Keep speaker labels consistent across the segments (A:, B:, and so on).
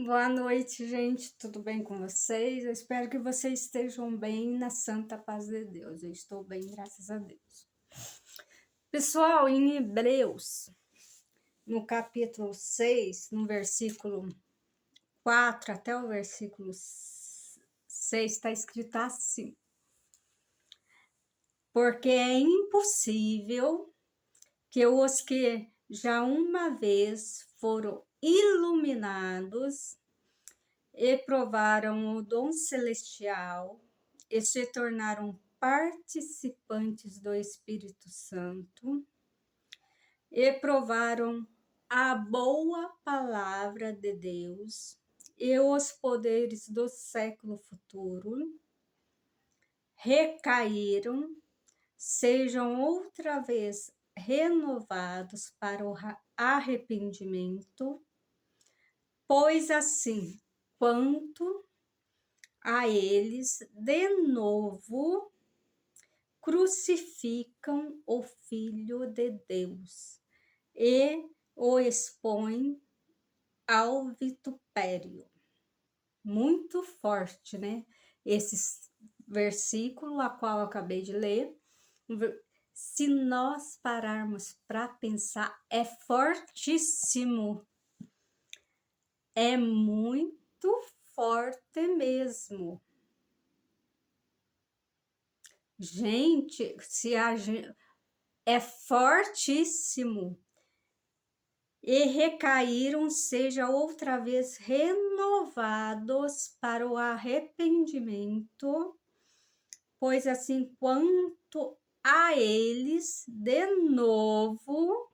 A: Boa noite, gente. Tudo bem com vocês? Eu espero que vocês estejam bem na santa paz de Deus. Eu estou bem, graças a Deus. Pessoal, em Hebreus, no capítulo 6, no versículo 4 até o versículo 6, está escrito assim: porque é impossível que os que já uma vez foram iluminados e provaram o dom celestial e se tornaram participantes do Espírito Santo e provaram a boa palavra de Deus e os poderes do século futuro recaíram, sejam outra vez renovados para o arrependimento, pois assim quanto a eles de novo crucificam o Filho de Deus e o expõem ao vitupério. Muito forte, né? Esse versículo a qual eu acabei de ler. Se nós pararmos para pensar, é fortíssimo. É muito forte mesmo. Gente, se a gente é fortíssimo. E recaíram, seja outra vez renovados para o arrependimento, pois assim quanto a eles de novo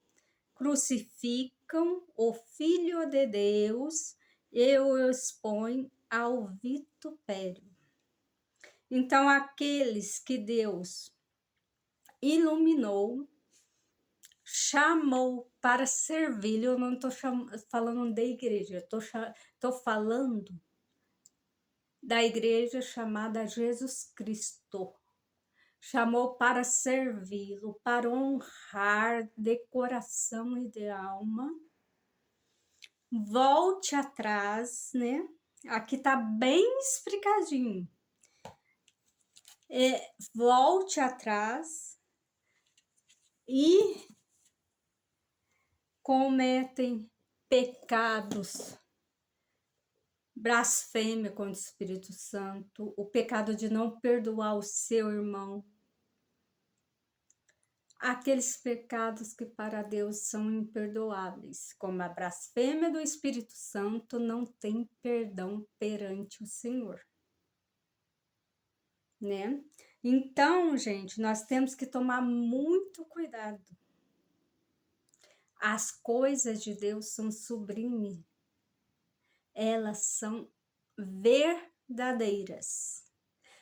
A: crucificam o Filho de Deus e o expõem ao vitupério. Então, aqueles que Deus iluminou, chamou para servir, eu não estou falando da igreja, estou falando da igreja chamada Jesus Cristo. Chamou para servi-lo, para honrar de coração e de alma. Volte atrás, né? Aqui tá bem explicadinho. Volte atrás e cometem pecados, blasfêmia contra o Espírito Santo, o pecado de não perdoar o seu irmão, aqueles pecados que para Deus são imperdoáveis, como a blasfêmia do Espírito Santo, não tem perdão perante o Senhor, né? Então, gente, nós temos que tomar muito cuidado. As coisas de Deus são sublimes, elas são verdadeiras.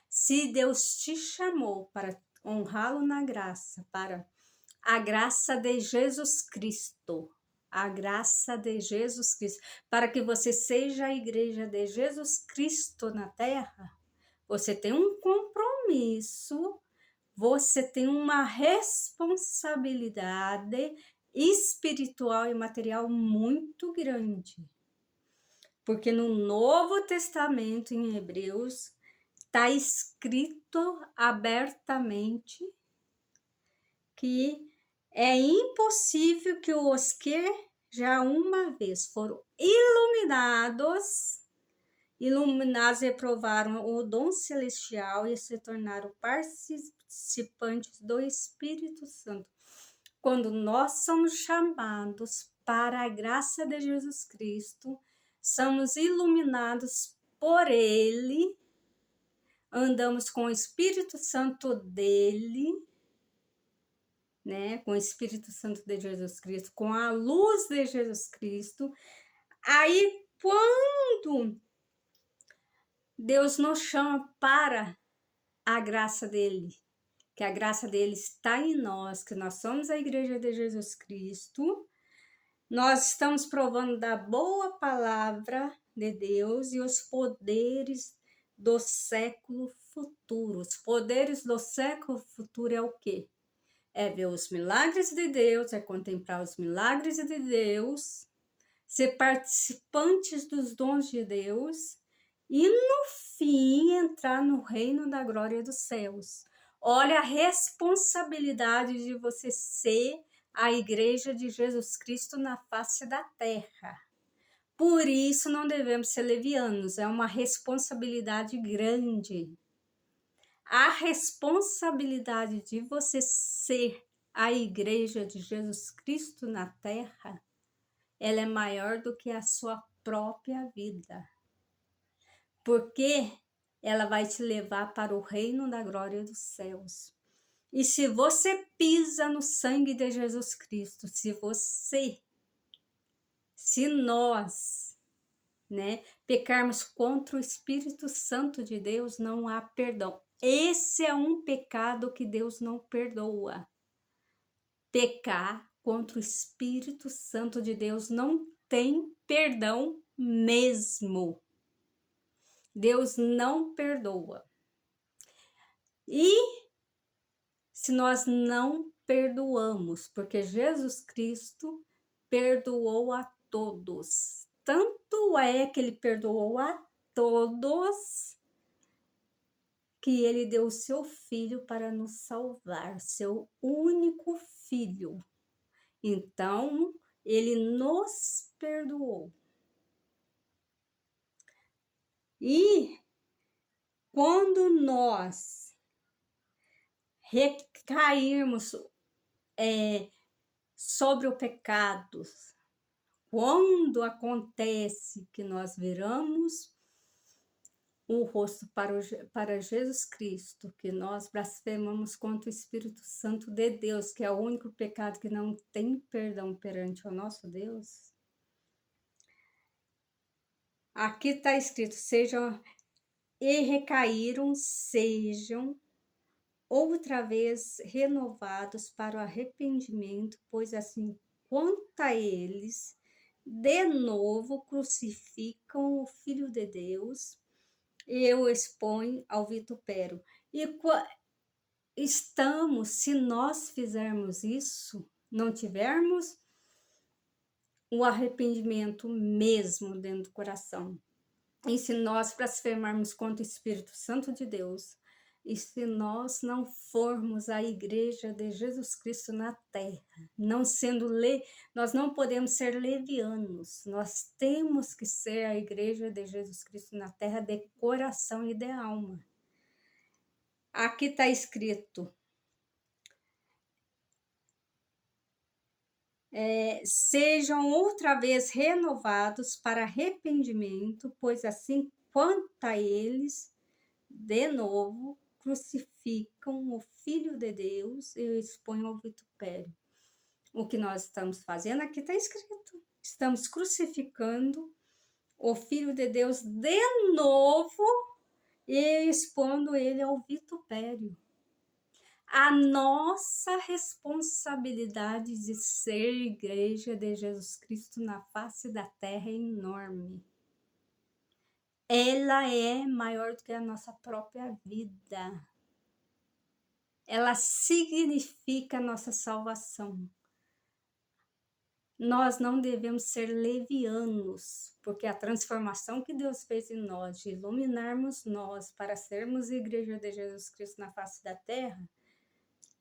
A: Se Deus te chamou para honrá-lo na graça, para a graça de Jesus Cristo, a graça de Jesus Cristo, para que você seja a igreja de Jesus Cristo na terra, você tem um compromisso, você tem uma responsabilidade espiritual e material muito grande. Porque no Novo Testamento, em Hebreus, está escrito abertamente que é impossível que os que já uma vez foram iluminados e provaram o dom celestial e se tornaram participantes do Espírito Santo. Quando nós somos chamados para a graça de Jesus Cristo, somos iluminados por Ele, andamos com o Espírito Santo dele, né? Com o Espírito Santo de Jesus Cristo, com a luz de Jesus Cristo. Aí, quando Deus nos chama para a graça dele, que a graça dele está em nós, que nós somos a igreja de Jesus Cristo, nós estamos provando da boa palavra de Deus e os poderes do século futuro. Os poderes do século futuro é o quê? É ver os milagres de Deus, é contemplar os milagres de Deus, ser participantes dos dons de Deus e, no fim, entrar no reino da glória dos céus. Olha a responsabilidade de você ser a igreja de Jesus Cristo na face da terra. Por isso não devemos ser levianos, é uma responsabilidade grande. A responsabilidade de você ser a igreja de Jesus Cristo na terra, ela é maior do que a sua própria vida. Porque ela vai te levar para o reino da glória dos céus. E se você pisa no sangue de Jesus Cristo, se nós, pecarmos contra o Espírito Santo de Deus, não há perdão. Esse é um pecado que Deus não perdoa. Pecar contra o Espírito Santo de Deus não tem perdão mesmo. Deus não perdoa. E se nós não perdoamos, porque Jesus Cristo perdoou a todos. Tanto é que ele perdoou a todos que ele deu o seu filho para nos salvar, seu único filho. Então, ele nos perdoou. E quando nós recairmos sobre o pecado, quando acontece que nós viramos o rosto para Jesus Cristo, que nós blasfemamos contra o Espírito Santo de Deus, que é o único pecado que não tem perdão perante o nosso Deus. Aqui está escrito, sejam outra vez renovados para o arrependimento, pois assim quanto a eles, de novo crucificam o Filho de Deus, eu exponho ao vitupério. E se nós fizermos isso, não tivermos o arrependimento mesmo dentro do coração, e se nós blasfemarmos contra o Espírito Santo de Deus, e se nós não formos a igreja de Jesus Cristo na terra, nós não podemos ser levianos, nós temos que ser a igreja de Jesus Cristo na terra de coração e de alma. Aqui está escrito, sejam outra vez renovados para arrependimento, pois assim quanto a eles, de novo, crucificam o Filho de Deus e o expõem ao vitupério. O que nós estamos fazendo aqui está escrito. Estamos crucificando o Filho de Deus de novo e expondo ele ao vitupério. A nossa responsabilidade de ser igreja de Jesus Cristo na face da terra é enorme. Ela é maior do que a nossa própria vida. Ela significa a nossa salvação. Nós não devemos ser levianos, porque a transformação que Deus fez em nós, de iluminarmos nós para sermos igreja de Jesus Cristo na face da terra,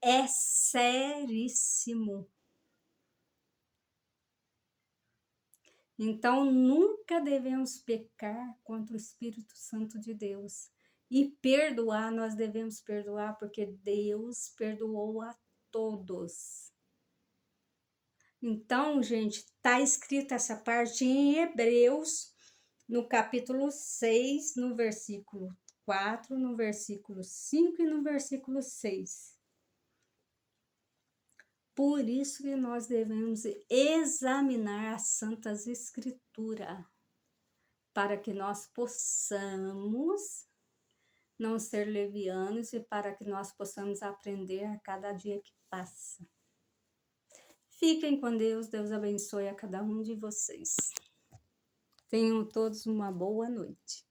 A: é seríssimo. Então, nunca devemos pecar contra o Espírito Santo de Deus. E perdoar, nós devemos perdoar, porque Deus perdoou a todos. Então, gente, está escrita essa parte em Hebreus, no capítulo 6, no versículo 4, no versículo 5 e no versículo 6. Por isso que nós devemos examinar as Santas Escrituras, para que nós possamos não ser levianos e para que nós possamos aprender a cada dia que passa. Fiquem com Deus, Deus abençoe a cada um de vocês. Tenham todos uma boa noite.